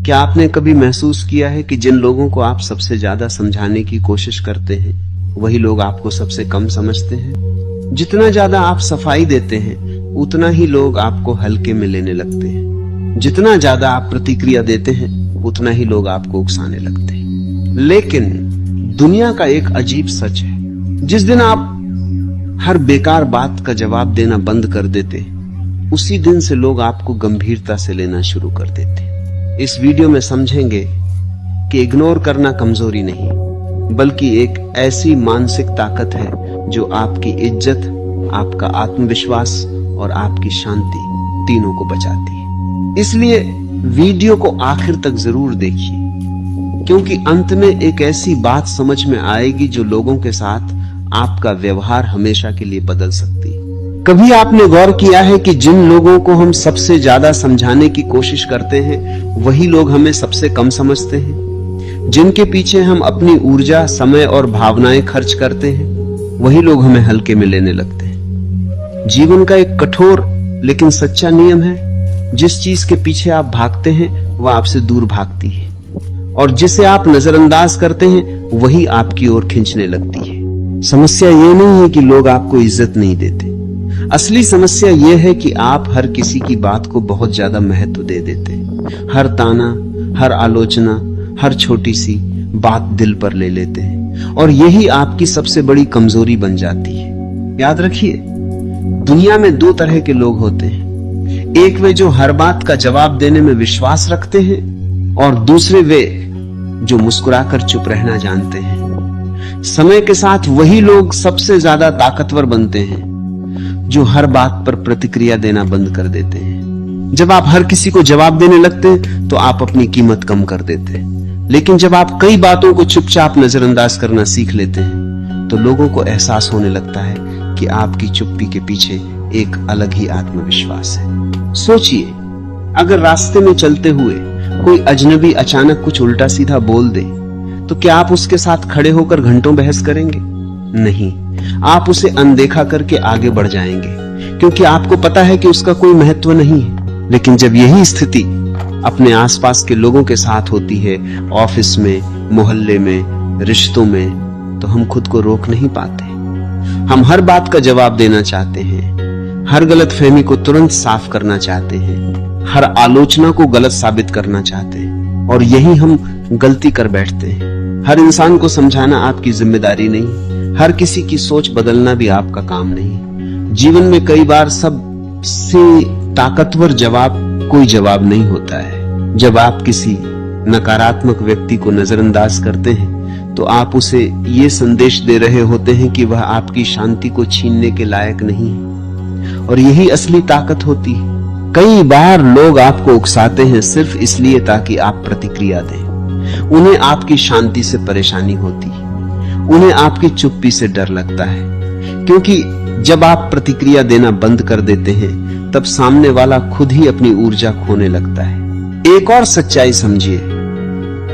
क्या आपने कभी महसूस किया है कि जिन लोगों को आप सबसे ज्यादा समझाने की कोशिश करते हैं वही लोग आपको सबसे कम समझते हैं? जितना ज्यादा आप सफाई देते हैं उतना ही लोग आपको हल्के में लेने लगते हैं। जितना ज्यादा आप प्रतिक्रिया देते हैं उतना ही लोग आपको उकसाने लगते हैं। लेकिन दुनिया का एक अजीब सच है, जिस दिन आप हर बेकार बात का जवाब देना बंद कर देते उसी दिन से लोग आपको गंभीरता से लेना शुरू कर देते। इस वीडियो में समझेंगे कि इग्नोर करना कमजोरी नहीं बल्कि एक ऐसी मानसिक ताकत है जो आपकी इज्जत, आपका आत्मविश्वास और आपकी शांति तीनों को बचाती है। इसलिए वीडियो को आखिर तक जरूर देखिए, क्योंकि अंत में एक ऐसी बात समझ में आएगी जो लोगों के साथ आपका व्यवहार हमेशा के लिए बदल सकती है। कभी आपने गौर किया है कि जिन लोगों को हम सबसे ज्यादा समझाने की कोशिश करते हैं वही लोग हमें सबसे कम समझते हैं? जिनके पीछे हम अपनी ऊर्जा, समय और भावनाएं खर्च करते हैं वही लोग हमें हल्के में लेने लगते हैं। जीवन का एक कठोर लेकिन सच्चा नियम है, जिस चीज के पीछे आप भागते हैं वह आपसे दूर भागती है, और जिसे आप नजरअंदाज करते हैं वही आपकी ओर खींचने लगती है। समस्या ये नहीं है कि लोग आपको इज्जत नहीं देते, असली समस्या यह है कि आप हर किसी की बात को बहुत ज्यादा महत्व दे देते हैं। हर ताना, हर आलोचना, हर छोटी सी बात दिल पर ले लेते हैं, और यही आपकी सबसे बड़ी कमजोरी बन जाती है। याद रखिए, दुनिया में दो तरह के लोग होते हैं। एक वे जो हर बात का जवाब देने में विश्वास रखते हैं, और दूसरे वे जो मुस्कुराकर चुप रहना जानते हैं। समय के साथ वही लोग सबसे ज्यादा ताकतवर बनते हैं जो हर बात पर प्रतिक्रिया देना बंद कर देते हैं। जब आप हर किसी को जवाब देने लगते हैं तो आप अपनी कीमत कम कर देते हैं, लेकिन जब आप कई बातों को चुपचाप नजरअंदाज करना सीख लेते हैं तो लोगों को एहसास होने लगता है कि आपकी चुप्पी के पीछे एक अलग ही आत्मविश्वास है। सोचिए, अगर रास्ते में चलते हुए कोई अजनबी अचानक कुछ उल्टा सीधा बोल दे तो क्या आप उसके साथ खड़े होकर घंटों बहस करेंगे? नहीं, आप उसे अनदेखा करके आगे बढ़ जाएंगे, क्योंकि आपको पता है कि उसका कोई महत्व नहीं है। लेकिन जब यही स्थिति अपने आसपास के लोगों के साथ होती है, ऑफिस में, मोहल्ले में, रिश्तों में, तो हम खुद को रोक नहीं पाते। हम हर बात का जवाब देना चाहते हैं, हर गलतफहमी को तुरंत साफ करना चाहते हैं, हर आलोचना को गलत साबित करना चाहते हैं, और यही हम गलती कर बैठते हैं। हर इंसान को समझाना आपकी जिम्मेदारी नहीं, हर किसी की सोच बदलना भी आपका काम नहीं। जीवन में कई बार सबसे ताकतवर जवाब कोई जवाब नहीं होता है। जब आप किसी नकारात्मक व्यक्ति को नजरअंदाज करते हैं तो आप उसे ये संदेश दे रहे होते हैं कि वह आपकी शांति को छीनने के लायक नहीं है, और यही असली ताकत होती है। कई बार लोग आपको उकसाते हैं सिर्फ इसलिए ताकि आप प्रतिक्रिया दें। उन्हें आपकी शांति से परेशानी होती है, उन्हें आपकी चुप्पी से डर लगता है, क्योंकि जब आप प्रतिक्रिया देना बंद कर देते हैं तब सामने वाला खुद ही अपनी ऊर्जा खोने लगता है। एक और सच्चाई समझिए,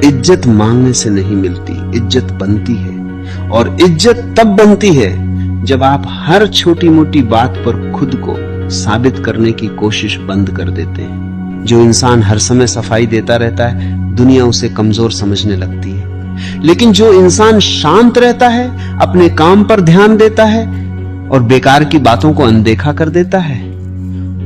इज्जत मांगने से नहीं मिलती, इज्जत बनती है, और इज्जत तब बनती है जब आप हर छोटी मोटी बात पर खुद को साबित करने की कोशिश बंद कर देते हैं। जो इंसान हर समय सफाई देता रहता है दुनिया उसे कमजोर समझने लगती है, लेकिन जो इंसान शांत रहता है, अपने काम पर ध्यान देता है और बेकार की बातों को अनदेखा कर देता है,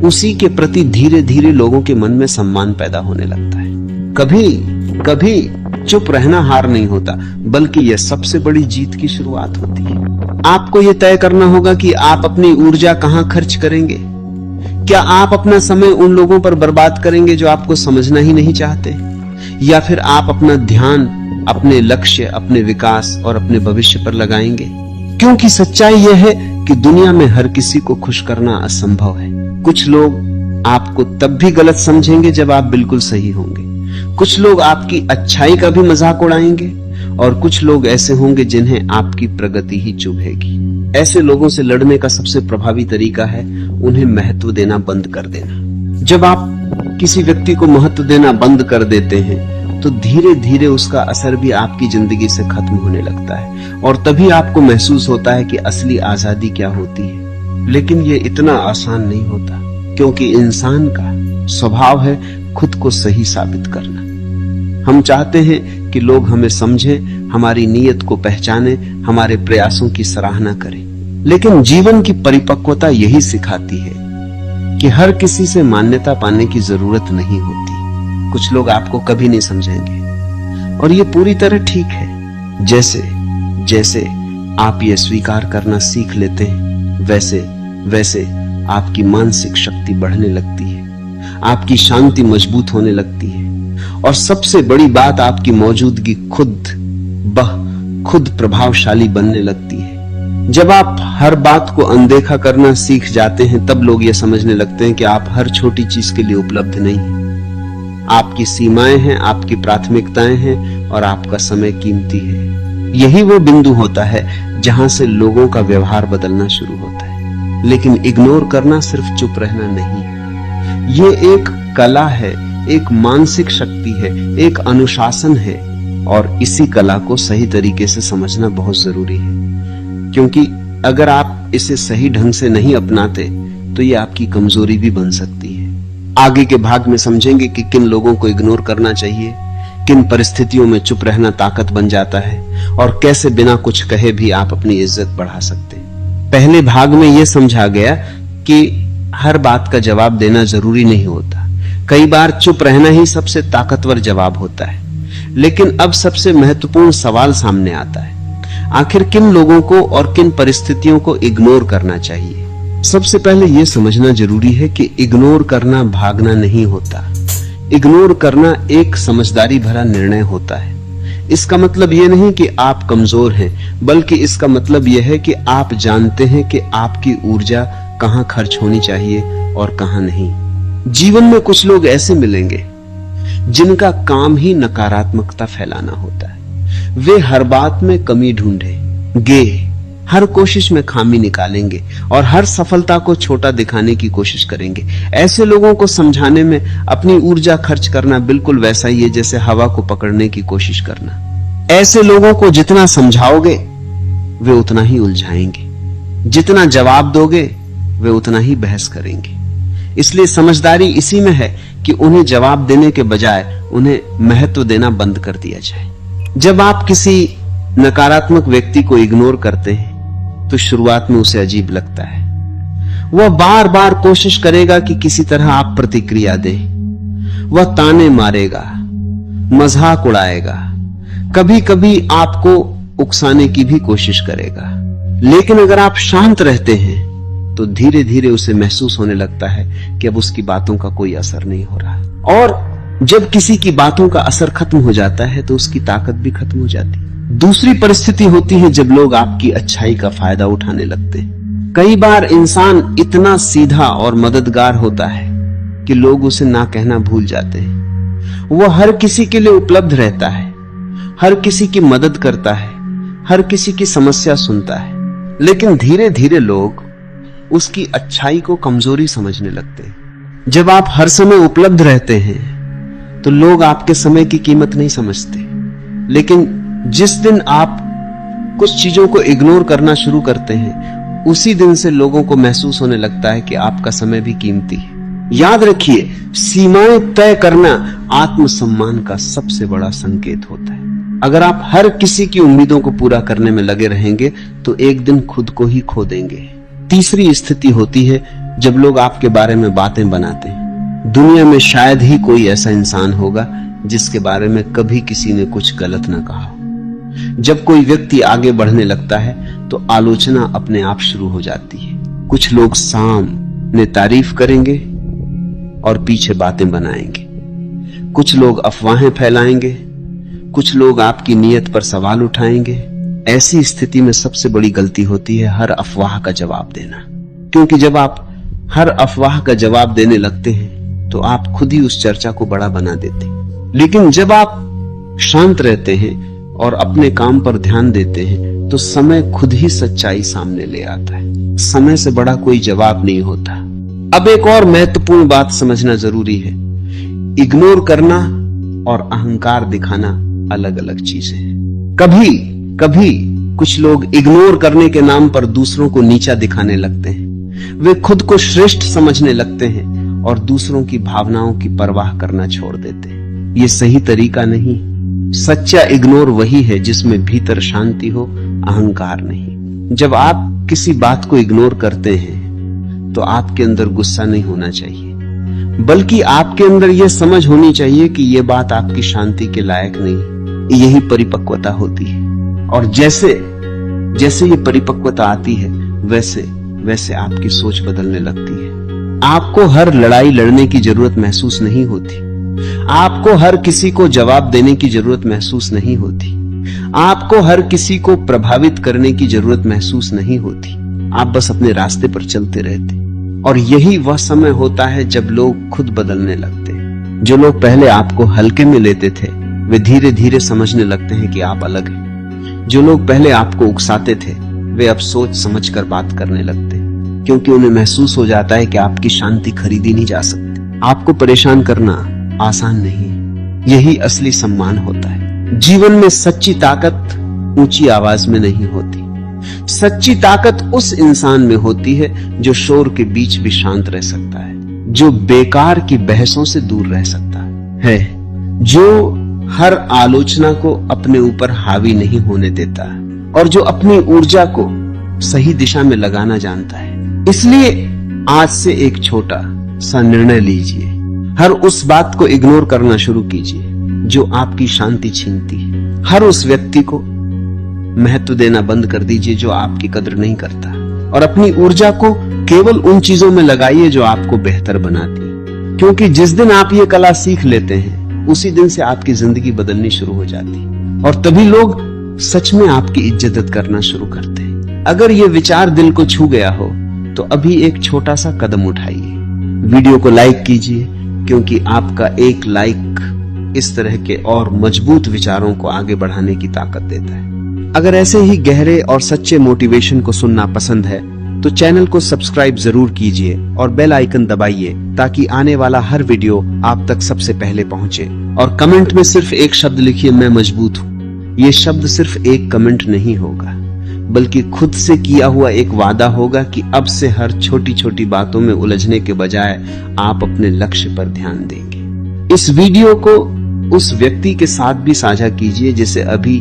उसी के प्रति धीरे धीरे लोगों के मन में सम्मान पैदा होने लगता है। कभी कभी चुप रहना हार नहीं होता, बल्कि यह सबसे बड़ी जीत की शुरुआत होती है। आपको यह तय करना होगा कि आप अपनी ऊर्जा कहां खर्च करेंगे। क्या आप अपना समय उन लोगों पर बर्बाद करेंगे जो आपको समझना ही नहीं चाहते, या फिर आप अपना ध्यान अपने लक्ष्य, अपने विकास और अपने भविष्य पर लगाएंगे? क्योंकि सच्चाई यह है कि दुनिया में हर किसी को खुश करना असंभव है। कुछ लोग आपको तब भी गलत समझेंगे जब आप बिल्कुल सही होंगे, कुछ लोग आपकी अच्छाई का भी मजाक उड़ाएंगे, और कुछ लोग ऐसे होंगे जिन्हें आपकी प्रगति ही चुभेगी। ऐसे लोगों से लड़ने का सबसे प्रभावी तरीका है उन्हें महत्व देना बंद कर देना। जब आप किसी व्यक्ति को महत्व देना बंद कर देते हैं तो धीरे धीरे उसका असर भी आपकी जिंदगी से खत्म होने लगता है, और तभी आपको महसूस होता है कि असली आजादी क्या होती है। लेकिन ये इतना आसान नहीं होता, क्योंकि इंसान का स्वभाव है खुद को सही साबित करना। हम चाहते हैं कि लोग हमें समझें, हमारी नीयत को पहचानें, हमारे प्रयासों की सराहना करें। लेकिन जीवन की परिपक्वता यही सिखाती है कि हर किसी से मान्यता पाने की जरूरत नहीं होती। कुछ लोग आपको कभी नहीं समझेंगे और ये पूरी तरह ठीक है। जैसे जैसे आप ये स्वीकार करना सीख लेते हैं, वैसे वैसे आपकी मानसिक शक्ति बढ़ने लगती है, आपकी शांति मजबूत होने लगती है और सबसे बड़ी बात, आपकी मौजूदगी खुद प्रभावशाली बनने लगती है। जब आप हर बात को अनदेखा करना सीख जाते हैं, तब लोग ये समझने लगते हैं कि आप हर छोटी चीज के लिए उपलब्ध नहीं हैं। आपकी सीमाएं हैं, आपकी प्राथमिकताएं हैं और आपका समय कीमती है। यही वो बिंदु होता है जहां से लोगों का व्यवहार बदलना शुरू होता है। लेकिन इग्नोर करना सिर्फ चुप रहना नहीं, ये एक कला है, एक मानसिक शक्ति है, एक अनुशासन है और इसी कला को सही तरीके से समझना बहुत जरूरी है। क्योंकि अगर आप इसे सही ढंग से नहीं अपनाते तो ये आपकी कमजोरी भी बन सकती है। आगे के भाग में समझेंगे कि किन लोगों को इग्नोर करना चाहिए, किन परिस्थितियों में चुप रहना ताकत बन जाता है और कैसे बिना कुछ कहे भी आप अपनी इज्जत बढ़ा सकते हैं। पहले भाग में यह समझा गया कि हर बात का जवाब देना जरूरी नहीं होता, कई बार चुप रहना ही सबसे ताकतवर जवाब होता है। लेकिन अब सबसे महत्वपूर्ण सवाल सामने आता है, आखिर किन लोगों को और किन परिस्थितियों को इग्नोर करना चाहिए। सबसे पहले यह समझना जरूरी है कि इग्नोर करना भागना नहीं होता। इग्नोर करना एक समझदारी भरा निर्णय होता है। इसका मतलब यह नहीं कि आप कमजोर हैं, बल्कि इसका मतलब यह है कि आप जानते हैं कि आपकी ऊर्जा कहां खर्च होनी चाहिए और कहां नहीं। जीवन में कुछ लोग ऐसे मिलेंगे जिनका काम ही नकारात्मकता फैलाना होता है। वे हर बात में कमी ढूंढेंगे, हर कोशिश में खामी निकालेंगे और हर सफलता को छोटा दिखाने की कोशिश करेंगे। ऐसे लोगों को समझाने में अपनी ऊर्जा खर्च करना बिल्कुल वैसा ही है जैसे हवा को पकड़ने की कोशिश करना। ऐसे लोगों को जितना समझाओगे वे उतना ही उलझाएंगे, जितना जवाब दोगे वे उतना ही बहस करेंगे। इसलिए समझदारी इसी में है कि उन्हें जवाब देने के बजाय उन्हें महत्व देना बंद कर दिया जाए। जब आप किसी नकारात्मक व्यक्ति को इग्नोर करते हैं तो शुरुआत में उसे अजीब लगता है। वह बार बार कोशिश करेगा कि किसी तरह आप प्रतिक्रिया दें। वह ताने मारेगा, मजाक उड़ाएगा, कभी कभी आपको उकसाने की भी कोशिश करेगा। लेकिन अगर आप शांत रहते हैं तो धीरे धीरे उसे महसूस होने लगता है कि अब उसकी बातों का कोई असर नहीं हो रहा। और जब किसी की बातों का असर खत्म हो जाता है तो उसकी ताकत भी खत्म हो जाती है। दूसरी परिस्थिति होती है जब लोग आपकी अच्छाई का फायदा उठाने लगते हैं। कई बार इंसान इतना सीधा और मददगार होता है कि लोग उसे ना कहना भूल जाते हैं। वह हर किसी के लिए उपलब्ध रहता है, हर किसी की मदद करता है, हर किसी की समस्या सुनता है। लेकिन धीरे धीरे लोग उसकी अच्छाई को कमजोरी समझने लगते हैं। जब आप हर समय उपलब्ध रहते हैं तो लोग आपके समय की कीमत नहीं समझते। लेकिन जिस दिन आप कुछ चीजों को इग्नोर करना शुरू करते हैं, उसी दिन से लोगों को महसूस होने लगता है कि आपका समय भी कीमती है। याद रखिए, सीमाएं तय करना आत्मसम्मान का सबसे बड़ा संकेत होता है। अगर आप हर किसी की उम्मीदों को पूरा करने में लगे रहेंगे तो एक दिन खुद को ही खो देंगे। तीसरी स्थिति होती है जब लोग आपके बारे में बातें बनाते हैं। दुनिया में शायद ही कोई ऐसा इंसान होगा जिसके बारे में कभी किसी ने कुछ गलत ना कहा। जब कोई व्यक्ति आगे बढ़ने लगता है तो आलोचना अपने आप शुरू हो जाती है। कुछ लोग सामने तारीफ करेंगे और पीछे बातें बनाएंगे। कुछ लोग अफवाहें फैलाएंगे, कुछ लोग आपकी नीयत पर सवाल उठाएंगे। ऐसी स्थिति में सबसे बड़ी गलती होती है हर अफवाह का जवाब देना, क्योंकि जब आप हर अफवाह का जवाब देने लगते हैं तो आप खुद ही उस चर्चा को बड़ा बना देते हैं। लेकिन जब आप शांत रहते हैं और अपने काम पर ध्यान देते हैं तो समय खुद ही सच्चाई सामने ले आता है। समय से बड़ा कोई जवाब नहीं होता। अब एक और महत्वपूर्ण बात समझना जरूरी है, इग्नोर करना और अहंकार दिखाना अलग अलग चीजें हैं। कभी कभी कुछ लोग इग्नोर करने के नाम पर दूसरों को नीचा दिखाने लगते हैं। वे खुद को श्रेष्ठ समझने लगते हैं और दूसरों की भावनाओं की परवाह करना छोड़ देते हैं। ये सही तरीका नहीं। सच्चा इग्नोर वही है जिसमें भीतर शांति हो, अहंकार नहीं। जब आप किसी बात को इग्नोर करते हैं तो आपके अंदर गुस्सा नहीं होना चाहिए, बल्कि आपके अंदर यह समझ होनी चाहिए कि यह बात आपकी शांति के लायक नहीं। यही परिपक्वता होती है। और जैसे जैसे ये परिपक्वता आती है वैसे वैसे आपकी सोच बदलने लगती है। आपको हर लड़ाई लड़ने की जरूरत महसूस नहीं होती। आपको हर किसी को जवाब देने की जरूरत महसूस नहीं होती। आपको हर किसी को प्रभावित करने की जरूरत महसूस नहीं होती। आप बस अपने रास्ते पर चलते रहते। और यही वह समय होता है जब लोग खुद बदलने लगते हैं। जो लोग पहले आपको हल्के में लेते थे वे धीरे धीरे समझने लगते हैं कि आप अलग हैं। जो लोग पहले आपको उकसाते थे वे अब सोच समझकर बात करने लगते हैं, क्योंकि उन्हें महसूस हो जाता है कि आपकी शांति खरीदी नहीं जा सकती। आपको परेशान करना आसान नहीं, यही असली सम्मान होता है। जीवन में सच्ची ताकत ऊंची आवाज में नहीं होती। सच्ची ताकत उस इंसान में होती है जो शोर के बीच भी शांत रह सकता है, जो बेकार की बहसों से दूर रह सकता है, जो हर आलोचना को अपने ऊपर हावी नहीं होने देता और जो अपनी ऊर्जा को सही दिशा में लगाना जानता है। इसलिए आज से एक छोटा सा निर्णय लीजिए। हर उस बात को इग्नोर करना शुरू कीजिए जो आपकी शांति छीनती है। हर उस व्यक्ति को महत्व देना बंद कर दीजिए जो आपकी कदर नहीं करता, और अपनी ऊर्जा को केवल उन चीजों में लगाइए जो आपको बेहतर बनाती है। क्योंकि जिस दिन आप ये कला सीख लेते हैं उसी दिन से आपकी जिंदगी बदलनी शुरू हो जाती है, और तभी लोग सच में आपकी इज्जत करना शुरू करते हैं। अगर ये विचार दिल को छू गया हो तो अभी एक छोटा सा कदम उठाइए। वीडियो को लाइक कीजिए, क्योंकि आपका एक लाइक इस तरह के और मजबूत विचारों को आगे बढ़ाने की ताकत देता है। अगर ऐसे ही गहरे और सच्चे मोटिवेशन को सुनना पसंद है तो चैनल को सब्सक्राइब जरूर कीजिए और बेल आइकन दबाइए, ताकि आने वाला हर वीडियो आप तक सबसे पहले पहुंचे। और कमेंट में सिर्फ एक शब्द लिखिए, मैं मजबूत हूं। ये शब्द सिर्फ एक कमेंट नहीं होगा, बल्कि खुद से किया हुआ एक वादा होगा कि अब से हर छोटी छोटी बातों में उलझने के बजाय आप अपने लक्ष्य पर ध्यान देंगे। इस वीडियो को उस व्यक्ति के साथ भी साझा कीजिए जिसे अभी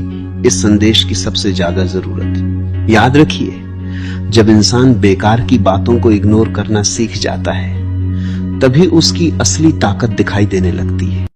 इस संदेश की सबसे ज्यादा जरूरत है। याद रखिए, जब इंसान बेकार की बातों को इग्नोर करना सीख जाता है तभी उसकी असली ताकत दिखाई देने लगती है।